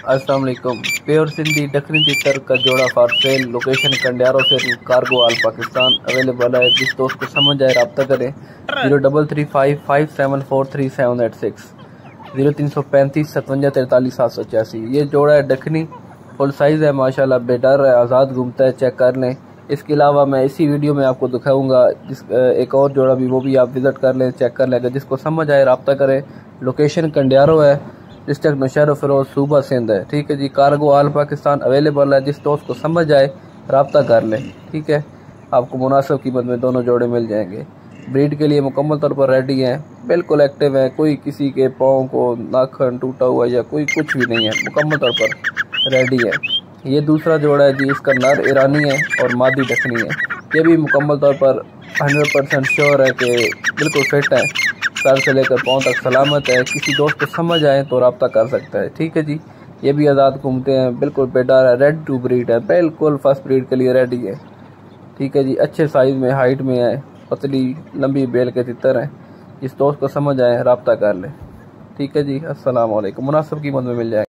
अस्सलाम वालेकुम। प्योर सिंधी दखनी तितर का जोड़ा फॉर सेल, लोकेशन कंडियारो से कार्गो आल पाकिस्तान अवेलेबल है। जिस दोस्त को समझ आए रब्ता करें 033557438786 033557438786। ये जोड़ा है दखनी, फुल साइज़ है माशाल्लाह, बेडर है, आज़ाद घूमता है, चेक कर लें। इसके अलावा मैं इसी वीडियो में आपको दिखाऊंगा एक और जोड़ा भी, वो भी आप विज़िट कर लें, चेक कर लें। अगर जिसको समझ आए रब्ता करें। लोकेशन कंडियारो है, डिस्ट्रिक्ट नौशहरा फिरोज, सूबा सिंध है। ठीक है जी, कार्गो आल पाकिस्तान अवेलेबल है। जिस दोस्त को समझ आए रब्ता कर लें। ठीक है, आपको मुनासिब कीमत में दोनों जोड़े मिल जाएंगे। ब्रीड के लिए मुकम्मल तौर पर रेडी हैं, बिल्कुल एक्टिव हैं। कोई किसी के पाँव को नाखून टूटा हुआ या कोई कुछ भी नहीं है, मुकम्मल तौर पर रेडी है। ये दूसरा जोड़ा है जी, इसका नर ईरानी है और मादी दखनी है। ये भी मुकम्मल तौर पर 100% श्योर है कि बिल्कुल फिट है, सर से लेकर पाँव तक सलामत है। किसी दोस्त को समझ आए तो रब्ता कर सकता है। ठीक है जी, ये भी आज़ाद घूमते हैं, बिल्कुल बेडार है, रेड टू ब्रीड है, बिल्कुल फर्स्ट ब्रीड के लिए रेडी है। ठीक है जी, अच्छे साइज़ में, हाइट में है, पतली लंबी बेल के तितर हैं। जिस दोस्त को समझ आए रब्ता कर लें। ठीक है जी, अस्सलाम वालेकुम। मुनासिब कीमत में मिल जाए।